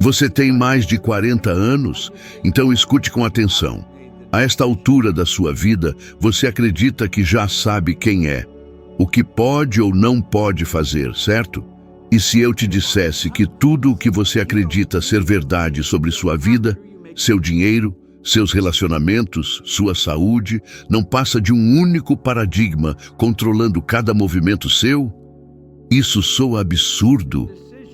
Você tem mais de 40 anos? Então escute com atenção. A esta altura da sua vida, você acredita que já sabe quem é, o que pode ou não pode fazer, certo? E se eu te dissesse que tudo o que você acredita ser verdade sobre sua vida, seu dinheiro, seus relacionamentos, sua saúde, não passa de um único paradigma controlando cada movimento seu? Isso soa absurdo?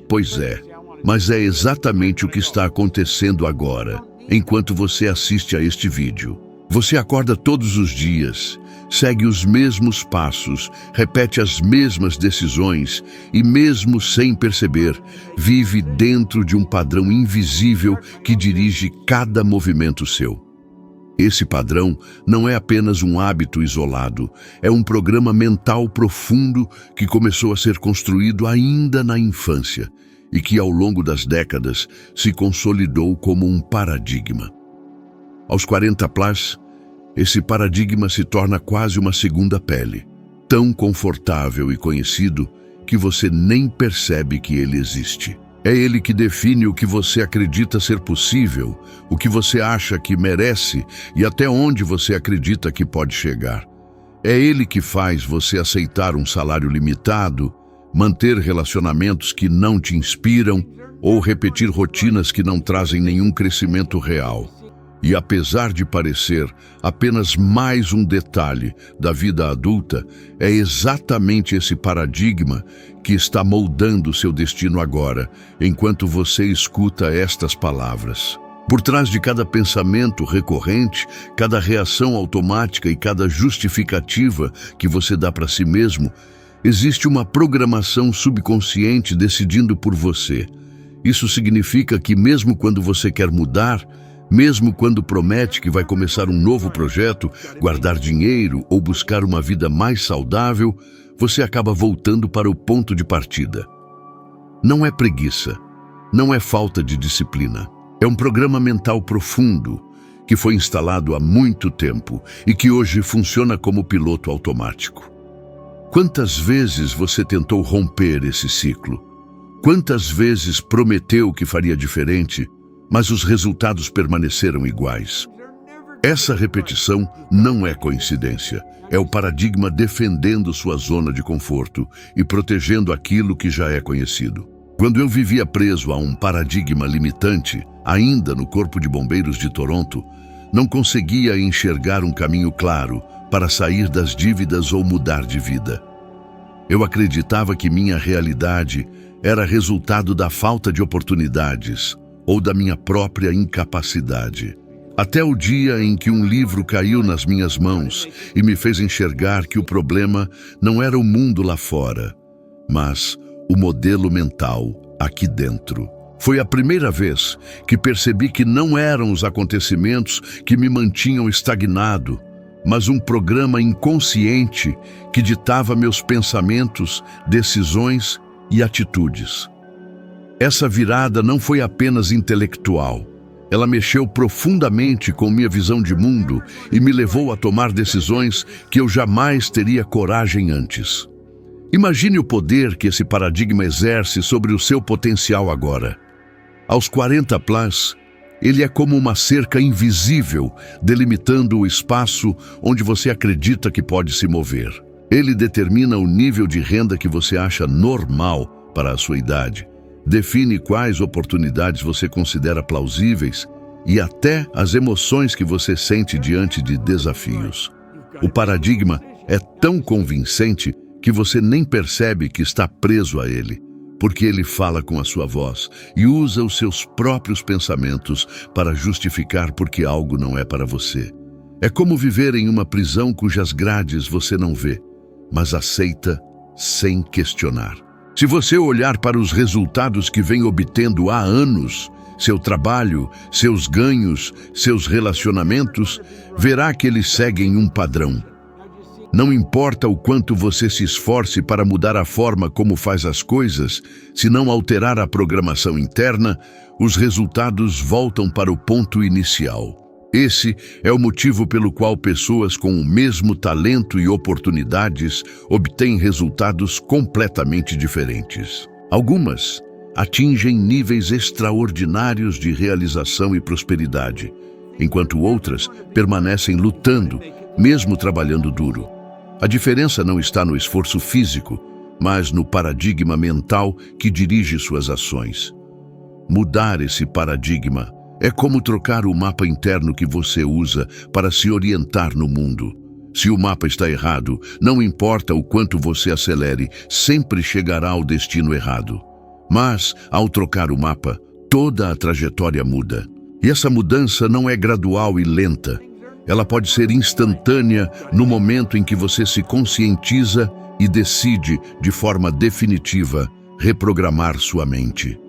Pois é, mas é exatamente o que está acontecendo agora, enquanto você assiste a este vídeo. Você acorda todos os dias, segue os mesmos passos, repete as mesmas decisões e, mesmo sem perceber, vive dentro de um padrão invisível que dirige cada movimento seu. Esse padrão não é apenas um hábito isolado, é um programa mental profundo que começou a ser construído ainda na infância e que, ao longo das décadas, se consolidou como um paradigma. Aos 40+, esse paradigma se torna quase uma segunda pele, tão confortável e conhecido que você nem percebe que ele existe. É ele que define o que você acredita ser possível, o que você acha que merece e até onde você acredita que pode chegar. É ele que faz você aceitar um salário limitado, manter relacionamentos que não te inspiram ou repetir rotinas que não trazem nenhum crescimento real. E apesar de parecer apenas mais um detalhe da vida adulta, é exatamente esse paradigma que está moldando seu destino agora, enquanto você escuta estas palavras. Por trás de cada pensamento recorrente, cada reação automática e cada justificativa que você dá para si mesmo, existe uma programação subconsciente decidindo por você. Isso significa que mesmo quando você quer mudar, mesmo quando promete que vai começar um novo projeto, guardar dinheiro ou buscar uma vida mais saudável, você acaba voltando para o ponto de partida. Não é preguiça, não é falta de disciplina. É um programa mental profundo que foi instalado há muito tempo e que hoje funciona como piloto automático. Quantas vezes você tentou romper esse ciclo? Quantas vezes prometeu que faria diferente, mas os resultados permaneceram iguais? Essa repetição não é coincidência. É o paradigma defendendo sua zona de conforto e protegendo aquilo que já é conhecido. Quando eu vivia preso a um paradigma limitante, ainda no Corpo de Bombeiros de Toronto, não conseguia enxergar um caminho claro para sair das dívidas ou mudar de vida. Eu acreditava que minha realidade era resultado da falta de oportunidades ou da minha própria incapacidade. Até o dia em que um livro caiu nas minhas mãos e me fez enxergar que o problema não era o mundo lá fora, mas o modelo mental aqui dentro. Foi a primeira vez que percebi que não eram os acontecimentos que me mantinham estagnado, mas um programa inconsciente que ditava meus pensamentos, decisões e atitudes. Essa virada não foi apenas intelectual. Ela mexeu profundamente com minha visão de mundo e me levou a tomar decisões que eu jamais teria coragem antes. Imagine o poder que esse paradigma exerce sobre o seu potencial agora. Aos 40+, ele é como uma cerca invisível, delimitando o espaço onde você acredita que pode se mover. Ele determina o nível de renda que você acha normal para a sua idade, define quais oportunidades você considera plausíveis e até as emoções que você sente diante de desafios. O paradigma é tão convincente que você nem percebe que está preso a ele, porque ele fala com a sua voz e usa os seus próprios pensamentos para justificar por que algo não é para você. É como viver em uma prisão cujas grades você não vê, mas aceita sem questionar. Se você olhar para os resultados que vem obtendo há anos, seu trabalho, seus ganhos, seus relacionamentos, verá que eles seguem um padrão. Não importa o quanto você se esforce para mudar a forma como faz as coisas, se não alterar a programação interna, os resultados voltam para o ponto inicial. Esse é o motivo pelo qual pessoas com o mesmo talento e oportunidades obtêm resultados completamente diferentes. Algumas atingem níveis extraordinários de realização e prosperidade, enquanto outras permanecem lutando, mesmo trabalhando duro. A diferença não está no esforço físico, mas no paradigma mental que dirige suas ações. Mudar esse paradigma é como trocar o mapa interno que você usa para se orientar no mundo. Se o mapa está errado, não importa o quanto você acelere, sempre chegará ao destino errado. Mas, ao trocar o mapa, toda a trajetória muda. E essa mudança não é gradual e lenta. Ela pode ser instantânea no momento em que você se conscientiza e decide, de forma definitiva, reprogramar sua mente.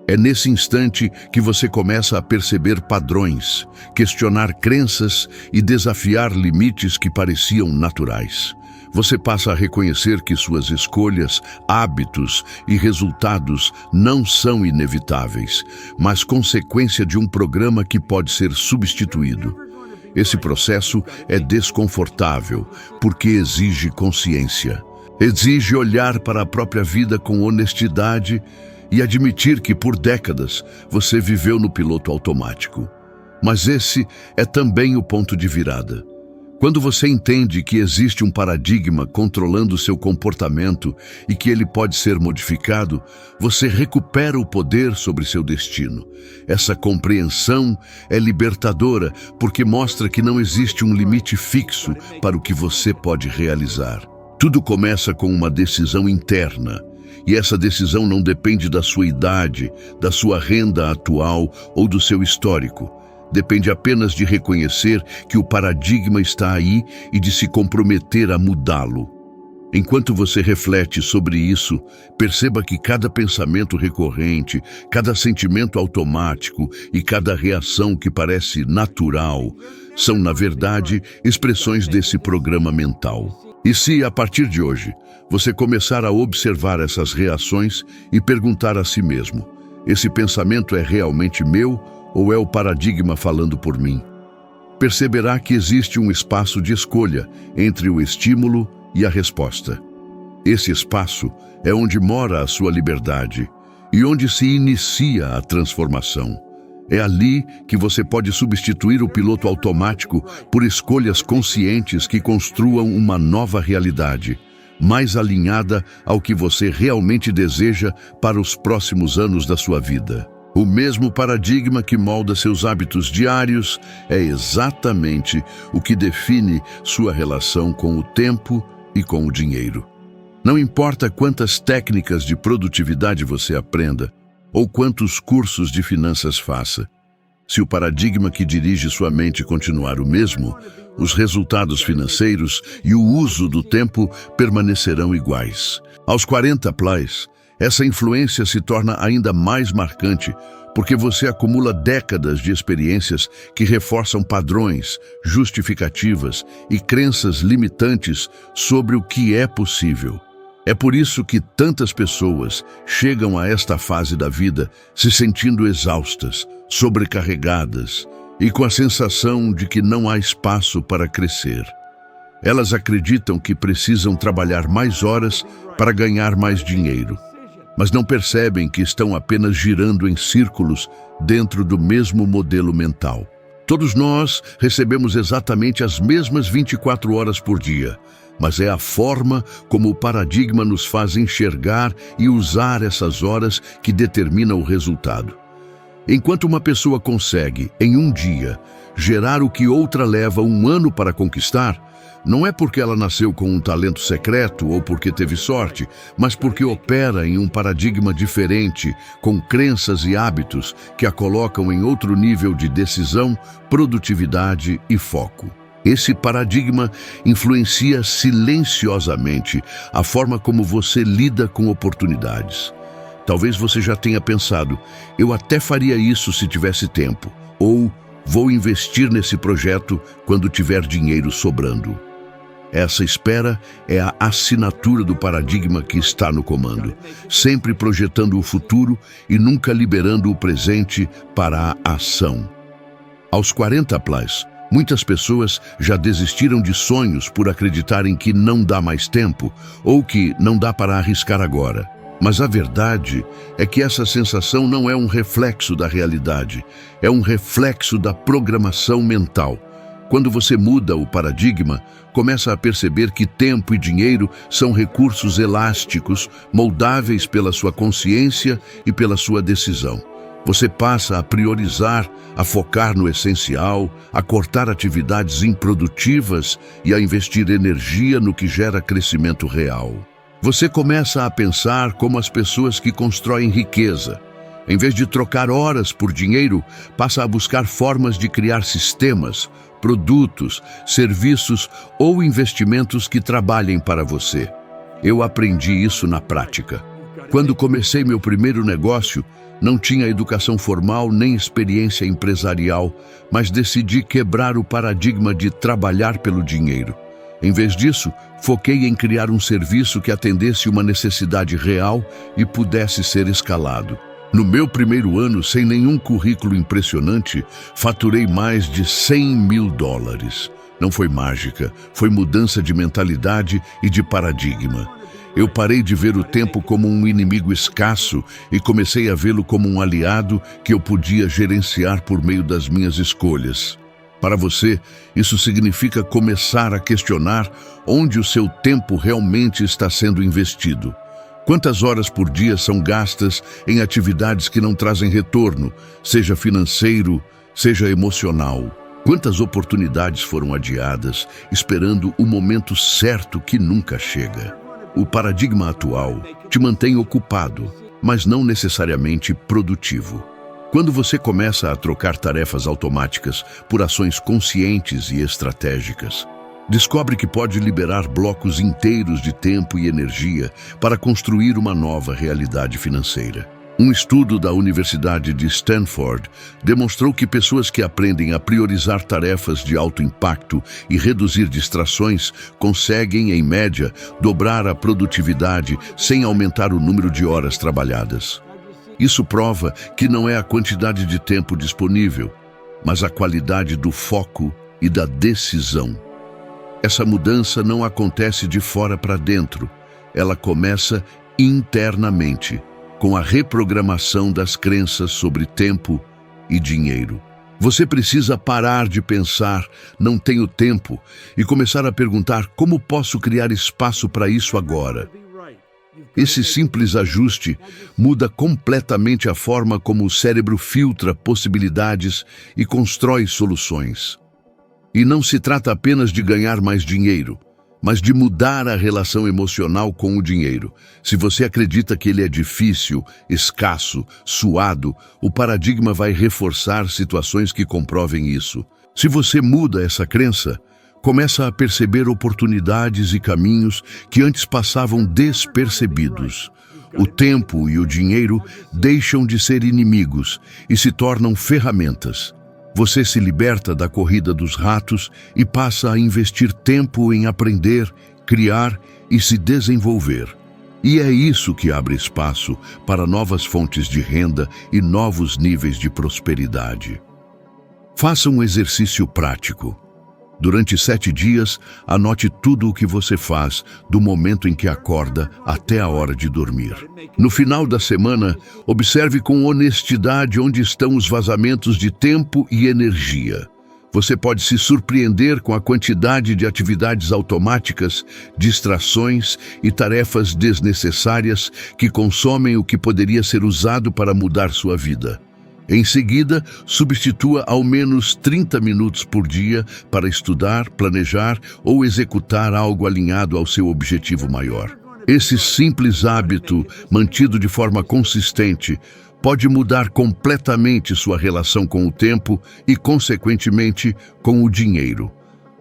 É nesse instante que você começa a perceber padrões, questionar crenças e desafiar limites que pareciam naturais. Você passa a reconhecer que suas escolhas, hábitos e resultados não são inevitáveis, mas consequência de um programa que pode ser substituído. Esse processo é desconfortável, porque exige consciência. Exige olhar para a própria vida com honestidade e admitir que por décadas você viveu no piloto automático. Mas esse é também o ponto de virada. Quando você entende que existe um paradigma controlando seu comportamento e que ele pode ser modificado, você recupera o poder sobre seu destino. Essa compreensão é libertadora porque mostra que não existe um limite fixo para o que você pode realizar. Tudo começa com uma decisão interna. E essa decisão não depende da sua idade, da sua renda atual ou do seu histórico. Depende apenas de reconhecer que o paradigma está aí e de se comprometer a mudá-lo. Enquanto você reflete sobre isso, perceba que cada pensamento recorrente, cada sentimento automático e cada reação que parece natural são, na verdade, expressões desse programa mental. E se, a partir de hoje, você começar a observar essas reações e perguntar a si mesmo: esse pensamento é realmente meu ou é o paradigma falando por mim? Perceberá que existe um espaço de escolha entre o estímulo e a resposta. Esse espaço é onde mora a sua liberdade e onde se inicia a transformação. É ali que você pode substituir o piloto automático por escolhas conscientes que construam uma nova realidade, mais alinhada ao que você realmente deseja para os próximos anos da sua vida. O mesmo paradigma que molda seus hábitos diários é exatamente o que define sua relação com o tempo e com o dinheiro. Não importa quantas técnicas de produtividade você aprenda, ou quantos cursos de finanças faça. Se o paradigma que dirige sua mente continuar o mesmo, os resultados financeiros e o uso do tempo permanecerão iguais. Aos 40 plus, essa influência se torna ainda mais marcante porque você acumula décadas de experiências que reforçam padrões, justificativas e crenças limitantes sobre o que é possível. É por isso que tantas pessoas chegam a esta fase da vida se sentindo exaustas, sobrecarregadas e com a sensação de que não há espaço para crescer. Elas acreditam que precisam trabalhar mais horas para ganhar mais dinheiro, mas não percebem que estão apenas girando em círculos dentro do mesmo modelo mental. Todos nós recebemos exatamente as mesmas 24 horas por dia, mas é a forma como o paradigma nos faz enxergar e usar essas horas que determina o resultado. Enquanto uma pessoa consegue, em um dia, gerar o que outra leva um ano para conquistar, não é porque ela nasceu com um talento secreto ou porque teve sorte, mas porque opera em um paradigma diferente, com crenças e hábitos que a colocam em outro nível de decisão, produtividade e foco. Esse paradigma influencia silenciosamente a forma como você lida com oportunidades. Talvez você já tenha pensado: eu até faria isso se tivesse tempo, ou vou investir nesse projeto quando tiver dinheiro sobrando. Essa espera é a assinatura do paradigma que está no comando, sempre projetando o futuro e nunca liberando o presente para a ação. Aos 40 plus, muitas pessoas já desistiram de sonhos por acreditarem que não dá mais tempo ou que não dá para arriscar agora. Mas a verdade é que essa sensação não é um reflexo da realidade, é um reflexo da programação mental. Quando você muda o paradigma, começa a perceber que tempo e dinheiro são recursos elásticos, moldáveis pela sua consciência e pela sua decisão. Você passa a priorizar, a focar no essencial, a cortar atividades improdutivas e a investir energia no que gera crescimento real. Você começa a pensar como as pessoas que constroem riqueza. Em vez de trocar horas por dinheiro, passa a buscar formas de criar sistemas, produtos, serviços ou investimentos que trabalhem para você. Eu aprendi isso na prática. Quando comecei meu primeiro negócio, não tinha educação formal nem experiência empresarial, mas decidi quebrar o paradigma de trabalhar pelo dinheiro. Em vez disso, foquei em criar um serviço que atendesse uma necessidade real e pudesse ser escalado. No meu primeiro ano, sem nenhum currículo impressionante, faturei mais de $100 mil. Não foi mágica, foi mudança de mentalidade e de paradigma. Eu parei de ver o tempo como um inimigo escasso e comecei a vê-lo como um aliado que eu podia gerenciar por meio das minhas escolhas. Para você, isso significa começar a questionar onde o seu tempo realmente está sendo investido. Quantas horas por dia são gastas em atividades que não trazem retorno, seja financeiro, seja emocional? Quantas oportunidades foram adiadas, esperando o momento certo que nunca chega? O paradigma atual te mantém ocupado, mas não necessariamente produtivo. Quando você começa a trocar tarefas automáticas por ações conscientes e estratégicas, descobre que pode liberar blocos inteiros de tempo e energia para construir uma nova realidade financeira. Um estudo da Universidade de Stanford demonstrou que pessoas que aprendem a priorizar tarefas de alto impacto e reduzir distrações conseguem, em média, dobrar a produtividade sem aumentar o número de horas trabalhadas. Isso prova que não é a quantidade de tempo disponível, mas a qualidade do foco e da decisão. Essa mudança não acontece de fora para dentro, ela começa internamente, com a reprogramação das crenças sobre tempo e dinheiro. Você precisa parar de pensar, não tenho tempo, e começar a perguntar como posso criar espaço para isso agora. Esse simples ajuste muda completamente a forma como o cérebro filtra possibilidades e constrói soluções. E não se trata apenas de ganhar mais dinheiro, mas de mudar a relação emocional com o dinheiro. Se você acredita que ele é difícil, escasso, suado, o paradigma vai reforçar situações que comprovem isso. Se você muda essa crença, começa a perceber oportunidades e caminhos que antes passavam despercebidos. O tempo e o dinheiro deixam de ser inimigos e se tornam ferramentas. Você se liberta da corrida dos ratos e passa a investir tempo em aprender, criar e se desenvolver. E é isso que abre espaço para novas fontes de renda e novos níveis de prosperidade. Faça um exercício prático. Durante 7 dias, anote tudo o que você faz, do momento em que acorda até a hora de dormir. No final da semana, observe com honestidade onde estão os vazamentos de tempo e energia. Você pode se surpreender com a quantidade de atividades automáticas, distrações e tarefas desnecessárias que consomem o que poderia ser usado para mudar sua vida. Em seguida, substitua ao menos 30 minutos por dia para estudar, planejar ou executar algo alinhado ao seu objetivo maior. Esse simples hábito, mantido de forma consistente, pode mudar completamente sua relação com o tempo e, consequentemente, com o dinheiro.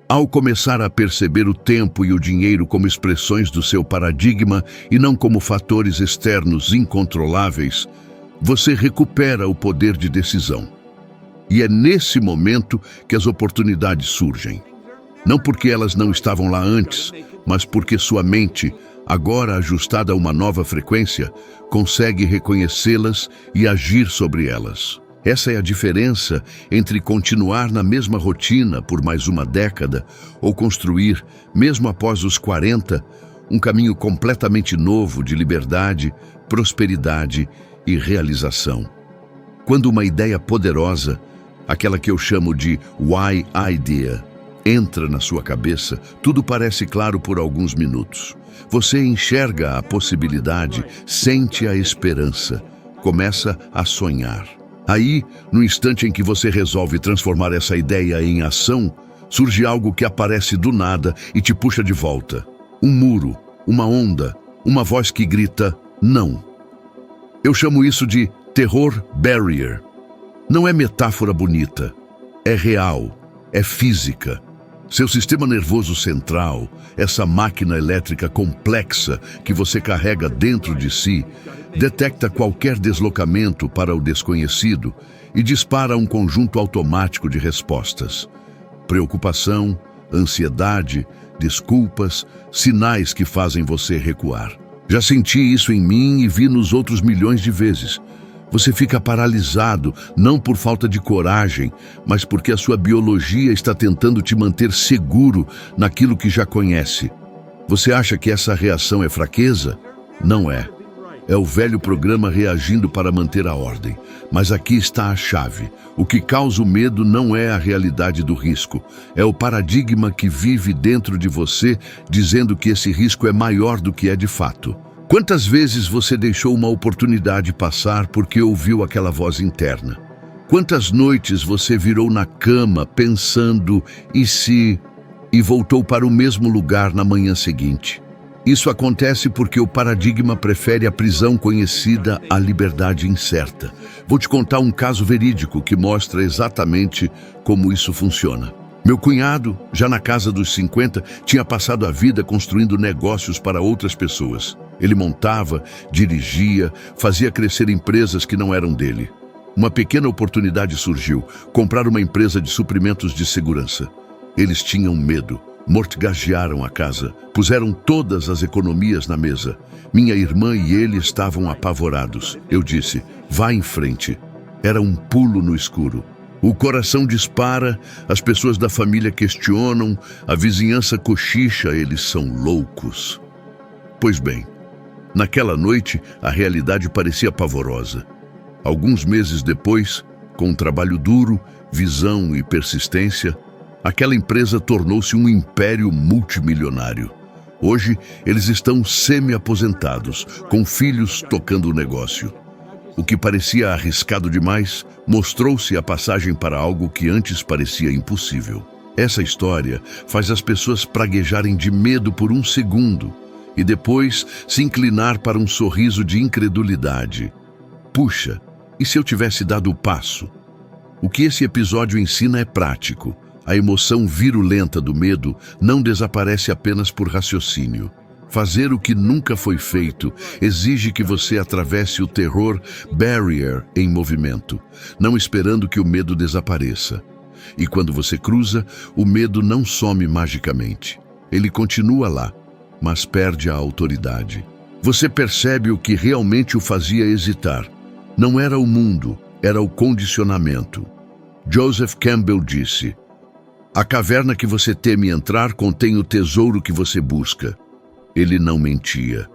Ao começar a perceber o tempo e o dinheiro como expressões do seu paradigma e não como fatores externos incontroláveis, você recupera o poder de decisão. E é nesse momento que as oportunidades surgem. Não porque elas não estavam lá antes, mas porque sua mente, agora ajustada a uma nova frequência, consegue reconhecê-las e agir sobre elas. Essa é a diferença entre continuar na mesma rotina por mais uma década ou construir, mesmo após os 40, um caminho completamente novo de liberdade, prosperidade e realização. Quando uma ideia poderosa, aquela que eu chamo de Why Idea, entra na sua cabeça, tudo parece claro por alguns minutos. Você enxerga a possibilidade, sente a esperança, começa a sonhar. Aí, no instante em que você resolve transformar essa ideia em ação, surge algo que aparece do nada e te puxa de volta. Um muro, uma onda, uma voz que grita, não. Eu chamo isso de terror barrier. Não é metáfora bonita, é real, é física. Seu sistema nervoso central, essa máquina elétrica complexa que você carrega dentro de si, detecta qualquer deslocamento para o desconhecido e dispara um conjunto automático de respostas. Preocupação, ansiedade, desculpas, sinais que fazem você recuar. Já senti isso em mim e vi nos outros milhões de vezes. Você fica paralisado, não por falta de coragem, mas porque a sua biologia está tentando te manter seguro naquilo que já conhece. Você acha que essa reação é fraqueza? Não é. É o velho programa reagindo para manter a ordem. Mas aqui está a chave. O que causa o medo não é a realidade do risco. É o paradigma que vive dentro de você, dizendo que esse risco é maior do que é de fato. Quantas vezes você deixou uma oportunidade passar porque ouviu aquela voz interna? Quantas noites você virou na cama pensando e se... e voltou para o mesmo lugar na manhã seguinte? Isso acontece porque o paradigma prefere a prisão conhecida à liberdade incerta. Vou te contar um caso verídico que mostra exatamente como isso funciona. Meu cunhado, já na casa dos 50, tinha passado a vida construindo negócios para outras pessoas. Ele montava, dirigia, fazia crescer empresas que não eram dele. Uma pequena oportunidade surgiu: comprar uma empresa de suprimentos de segurança. Eles tinham medo. Mortgagearam a casa, puseram todas as economias na mesa. Minha irmã e ele estavam apavorados. Eu disse, vá em frente. Era um pulo no escuro. O coração dispara, as pessoas da família questionam, a vizinhança cochicha, eles são loucos. Pois bem, naquela noite a realidade parecia pavorosa. Alguns meses depois, com um trabalho duro, visão e persistência, aquela empresa tornou-se um império multimilionário. Hoje, eles estão semi-aposentados, com filhos tocando o negócio. O que parecia arriscado demais, mostrou-se a passagem para algo que antes parecia impossível. Essa história faz as pessoas praguejarem de medo por um segundo e depois se inclinar para um sorriso de incredulidade. Puxa, e se eu tivesse dado o passo? O que esse episódio ensina é prático. A emoção virulenta do medo não desaparece apenas por raciocínio. Fazer o que nunca foi feito exige que você atravesse o terror barrier em movimento, não esperando que o medo desapareça. E quando você cruza, o medo não some magicamente. Ele continua lá, mas perde a autoridade. Você percebe o que realmente o fazia hesitar. Não era o mundo, era o condicionamento. Joseph Campbell disse: a caverna que você teme entrar contém o tesouro que você busca. Ele não mentia.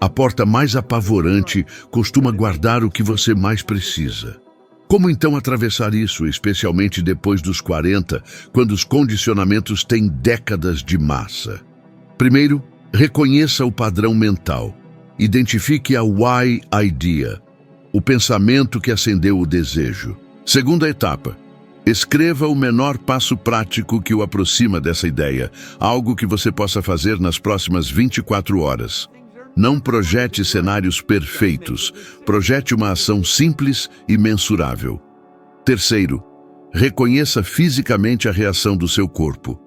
A porta mais apavorante costuma guardar o que você mais precisa. Como então atravessar isso, especialmente depois dos 40, quando os condicionamentos têm décadas de massa? Primeiro, reconheça o padrão mental. Identifique a Why Idea, o pensamento que acendeu o desejo. Segunda etapa, escreva o menor passo prático que o aproxima dessa ideia, algo que você possa fazer nas próximas 24 horas. Não projete cenários perfeitos, projete uma ação simples e mensurável. Terceiro, reconheça fisicamente a reação do seu corpo.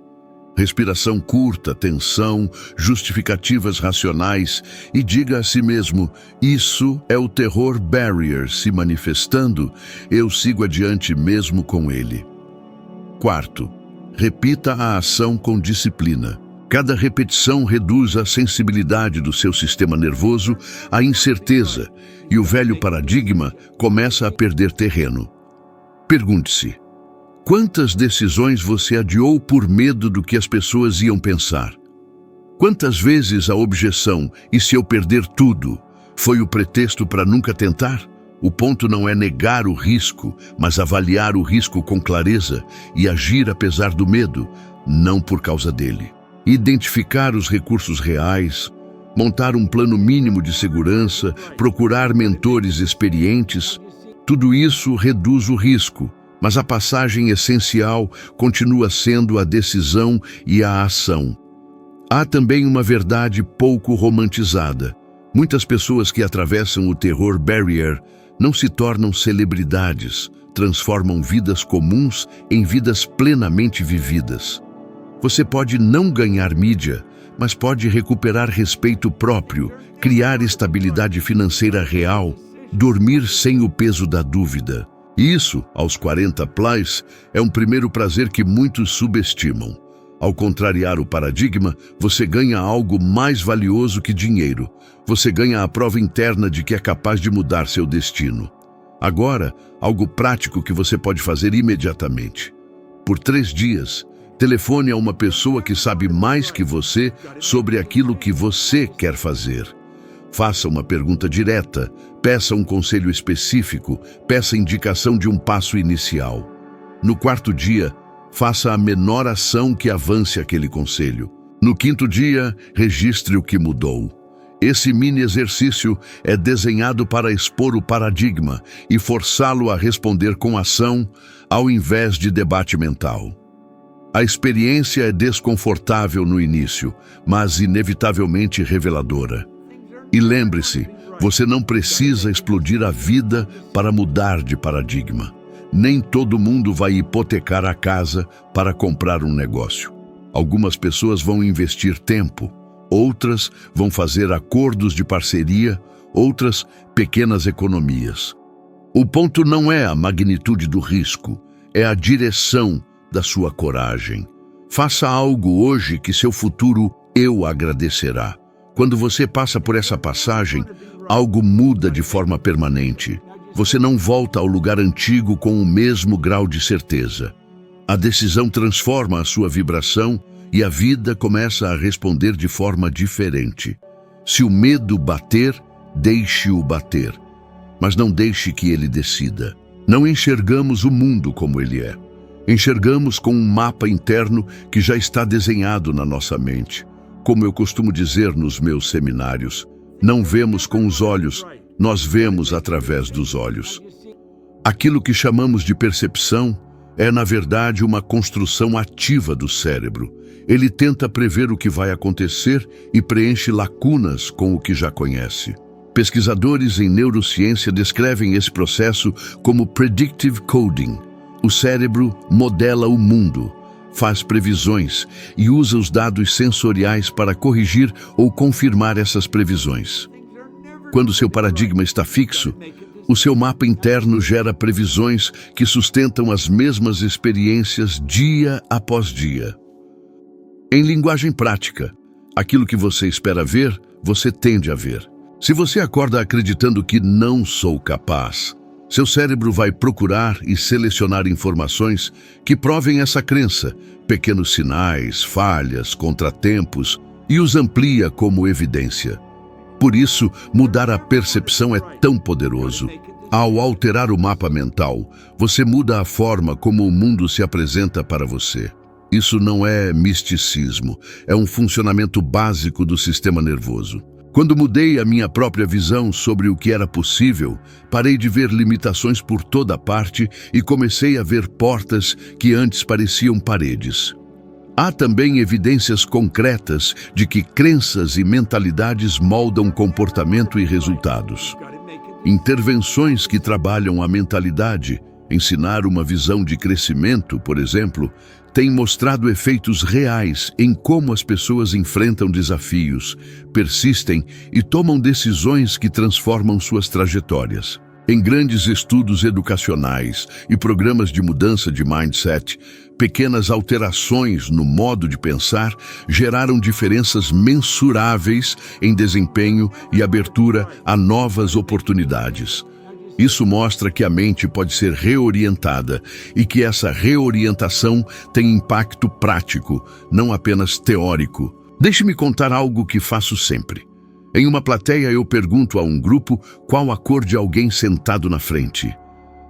Respiração curta, tensão, justificativas racionais e diga a si mesmo, isso é o terror barrier se manifestando, eu sigo adiante mesmo com ele. Quarto, repita a ação com disciplina. Cada repetição reduz a sensibilidade do seu sistema nervoso à incerteza e o velho paradigma começa a perder terreno. Pergunte-se, quantas decisões você adiou por medo do que as pessoas iam pensar? Quantas vezes a objeção, e se eu perder tudo, foi o pretexto para nunca tentar? O ponto não é negar o risco, mas avaliar o risco com clareza e agir apesar do medo, não por causa dele. Identificar os recursos reais, montar um plano mínimo de segurança, procurar mentores experientes, tudo isso reduz o risco, mas a passagem essencial continua sendo a decisão e a ação. Há também uma verdade pouco romantizada. Muitas pessoas que atravessam o terror barrier não se tornam celebridades, transformam vidas comuns em vidas plenamente vividas. Você pode não ganhar mídia, mas pode recuperar respeito próprio, criar estabilidade financeira real, dormir sem o peso da dúvida. E isso, aos 40+, é um primeiro prazer que muitos subestimam. Ao contrariar o paradigma, você ganha algo mais valioso que dinheiro. Você ganha a prova interna de que é capaz de mudar seu destino. Agora, algo prático que você pode fazer imediatamente. Por 3 dias, telefone a uma pessoa que sabe mais que você sobre aquilo que você quer fazer. Faça uma pergunta direta, peça um conselho específico, peça indicação de um passo inicial. No 4º dia, faça a menor ação que avance aquele conselho. No 5º dia, registre o que mudou. Esse mini exercício é desenhado para expor o paradigma e forçá-lo a responder com ação, ao invés de debate mental. A experiência é desconfortável no início, mas inevitavelmente reveladora. E lembre-se, você não precisa explodir a vida para mudar de paradigma. Nem todo mundo vai hipotecar a casa para comprar um negócio. Algumas pessoas vão investir tempo, outras vão fazer acordos de parceria, outras pequenas economias. O ponto não é a magnitude do risco, é a direção da sua coragem. Faça algo hoje que seu futuro eu agradecerá. Quando você passa por essa passagem, algo muda de forma permanente. Você não volta ao lugar antigo com o mesmo grau de certeza. A decisão transforma a sua vibração e a vida começa a responder de forma diferente. Se o medo bater, deixe-o bater. Mas não deixe que ele decida. Não enxergamos o mundo como ele é. Enxergamos com um mapa interno que já está desenhado na nossa mente. Como eu costumo dizer nos meus seminários, não vemos com os olhos, nós vemos através dos olhos. Aquilo que chamamos de percepção é, na verdade, uma construção ativa do cérebro. Ele tenta prever o que vai acontecer e preenche lacunas com o que já conhece. Pesquisadores em neurociência descrevem esse processo como predictive coding. O cérebro modela o mundo, faz previsões e usa os dados sensoriais para corrigir ou confirmar essas previsões. Quando seu paradigma está fixo, o seu mapa interno gera previsões que sustentam as mesmas experiências dia após dia. Em linguagem prática, aquilo que você espera ver, você tende a ver. Se você acorda acreditando que não sou capaz, seu cérebro vai procurar e selecionar informações que provem essa crença, pequenos sinais, falhas, contratempos, e os amplia como evidência. Por isso, mudar a percepção é tão poderoso. Ao alterar o mapa mental, você muda a forma como o mundo se apresenta para você. Isso não é misticismo, é um funcionamento básico do sistema nervoso. Quando mudei a minha própria visão sobre o que era possível, parei de ver limitações por toda parte e comecei a ver portas que antes pareciam paredes. Há também evidências concretas de que crenças e mentalidades moldam comportamento e resultados. Intervenções que trabalham a mentalidade, ensinar uma visão de crescimento, por exemplo, têm mostrado efeitos reais em como as pessoas enfrentam desafios, persistem e tomam decisões que transformam suas trajetórias. Em grandes estudos educacionais e programas de mudança de mindset, pequenas alterações no modo de pensar geraram diferenças mensuráveis em desempenho e abertura a novas oportunidades. Isso mostra que a mente pode ser reorientada e que essa reorientação tem impacto prático, não apenas teórico. Deixe-me contar algo que faço sempre. Em uma plateia eu pergunto a um grupo qual a cor de alguém sentado na frente.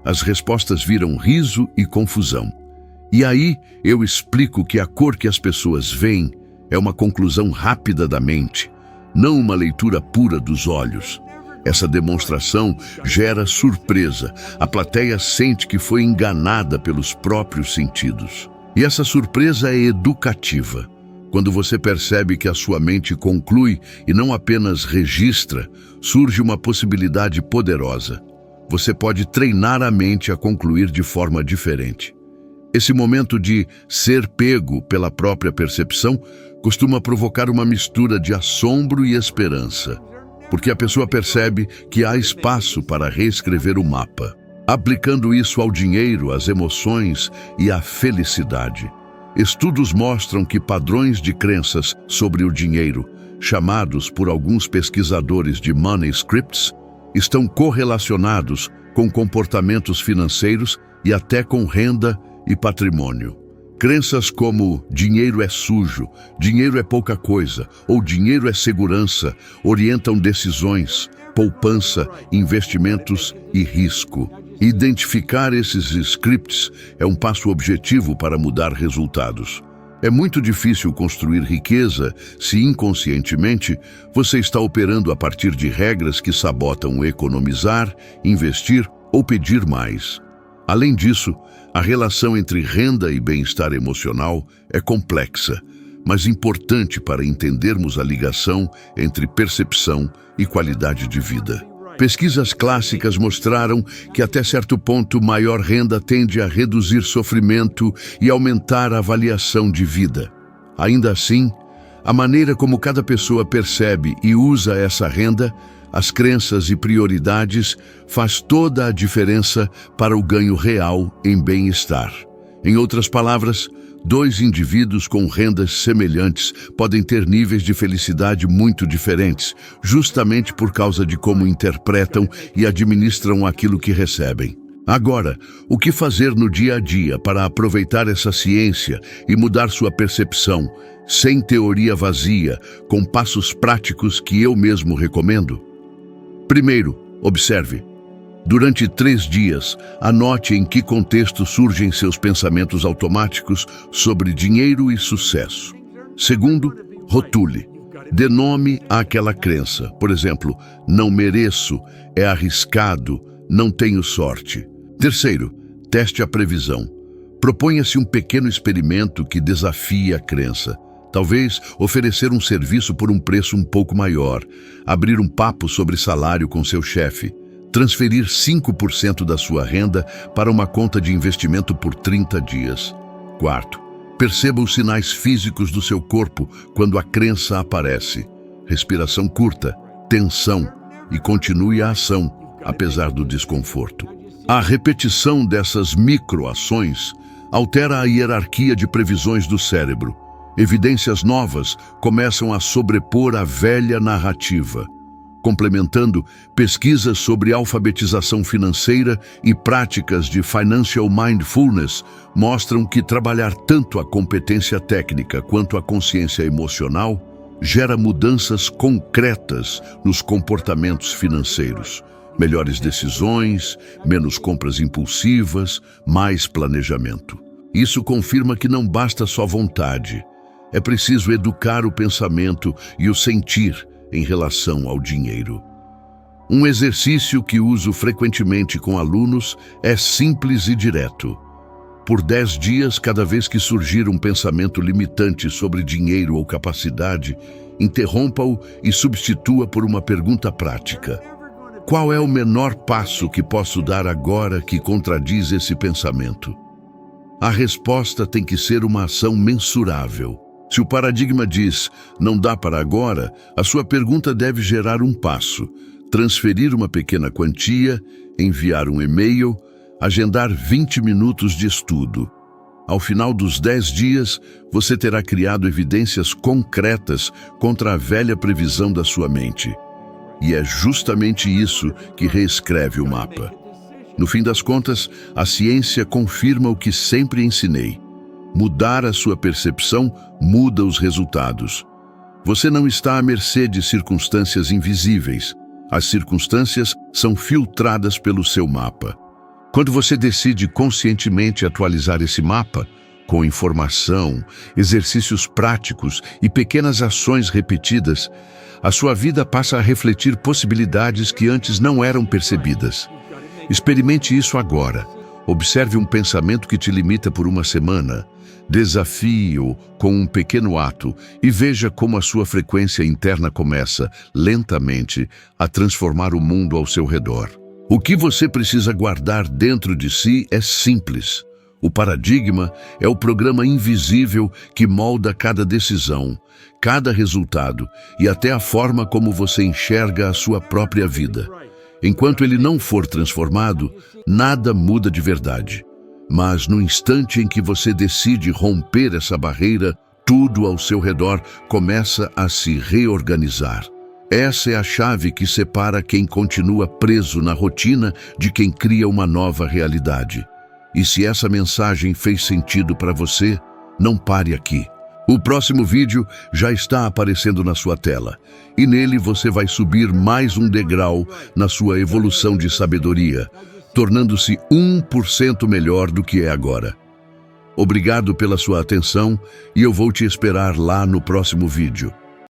As respostas viram riso e confusão. E aí eu explico que a cor que as pessoas veem é uma conclusão rápida da mente, não uma leitura pura dos olhos. Essa demonstração gera surpresa. A plateia sente que foi enganada pelos próprios sentidos. E essa surpresa é educativa. Quando você percebe que a sua mente conclui e não apenas registra, surge uma possibilidade poderosa. Você pode treinar a mente a concluir de forma diferente. Esse momento de ser pego pela própria percepção costuma provocar uma mistura de assombro e esperança, porque a pessoa percebe que há espaço para reescrever o mapa, aplicando isso ao dinheiro, às emoções e à felicidade. Estudos mostram que padrões de crenças sobre o dinheiro, chamados por alguns pesquisadores de money scripts, estão correlacionados com comportamentos financeiros e até com renda e patrimônio. Crenças como dinheiro é sujo, dinheiro é pouca coisa ou dinheiro é segurança orientam decisões, poupança, investimentos e risco. Identificar esses scripts é um passo objetivo para mudar resultados. É muito difícil construir riqueza se inconscientemente você está operando a partir de regras que sabotam economizar, investir ou pedir mais. Além disso, a relação entre renda e bem-estar emocional é complexa, mas importante para entendermos a ligação entre percepção e qualidade de vida. Pesquisas clássicas mostraram que até certo ponto maior renda tende a reduzir sofrimento e aumentar a avaliação de vida. Ainda assim, a maneira como cada pessoa percebe e usa essa renda, as crenças e prioridades faz toda a diferença para o ganho real em bem-estar. Em outras palavras, dois indivíduos com rendas semelhantes podem ter níveis de felicidade muito diferentes, justamente por causa de como interpretam e administram aquilo que recebem. Agora, o que fazer no dia a dia para aproveitar essa ciência e mudar sua percepção, sem teoria vazia, com passos práticos que eu mesmo recomendo? Primeiro, observe. Durante 3 dias, anote em que contexto surgem seus pensamentos automáticos sobre dinheiro e sucesso. Segundo, rotule. Dê nome àquela crença. Por exemplo, não mereço, é arriscado, não tenho sorte. Terceiro, teste a previsão. Proponha-se um pequeno experimento que desafie a crença. Talvez oferecer um serviço por um preço um pouco maior, abrir um papo sobre salário com seu chefe, transferir 5% da sua renda para uma conta de investimento por 30 dias. Quarto, perceba os sinais físicos do seu corpo quando a crença aparece. Respiração curta, tensão e continue a ação, apesar do desconforto. A repetição dessas microações altera a hierarquia de previsões do cérebro. Evidências novas começam a sobrepor a velha narrativa. Complementando, pesquisas sobre alfabetização financeira e práticas de financial mindfulness mostram que trabalhar tanto a competência técnica quanto a consciência emocional gera mudanças concretas nos comportamentos financeiros. Melhores decisões, menos compras impulsivas, mais planejamento. Isso confirma que não basta só vontade. É preciso educar o pensamento e o sentir em relação ao dinheiro. Um exercício que uso frequentemente com alunos é simples e direto. Por 10 dias, cada vez que surgir um pensamento limitante sobre dinheiro ou capacidade, interrompa-o e substitua por uma pergunta prática. Qual é o menor passo que posso dar agora que contradiz esse pensamento? A resposta tem que ser uma ação mensurável. Se o paradigma diz, não dá para agora, a sua pergunta deve gerar um passo, transferir uma pequena quantia, enviar um e-mail, agendar 20 minutos de estudo. Ao final dos 10 dias, você terá criado evidências concretas contra a velha previsão da sua mente. E é justamente isso que reescreve o mapa. No fim das contas, a ciência confirma o que sempre ensinei. Mudar a sua percepção muda os resultados. Você não está à mercê de circunstâncias invisíveis. As circunstâncias são filtradas pelo seu mapa. Quando você decide conscientemente atualizar esse mapa, com informação, exercícios práticos e pequenas ações repetidas, a sua vida passa a refletir possibilidades que antes não eram percebidas. Experimente isso agora. Observe um pensamento que te limita por uma semana. Desafie-o com um pequeno ato e veja como a sua frequência interna começa, lentamente, a transformar o mundo ao seu redor. O que você precisa guardar dentro de si é simples. O paradigma é o programa invisível que molda cada decisão, cada resultado e até a forma como você enxerga a sua própria vida. Enquanto ele não for transformado, nada muda de verdade. Mas no instante em que você decide romper essa barreira, tudo ao seu redor começa a se reorganizar. Essa é a chave que separa quem continua preso na rotina de quem cria uma nova realidade. E se essa mensagem fez sentido para você, não pare aqui. O próximo vídeo já está aparecendo na sua tela, e nele você vai subir mais um degrau na sua evolução de sabedoria, tornando-se 1% melhor do que é agora. Obrigado pela sua atenção e eu vou te esperar lá no próximo vídeo.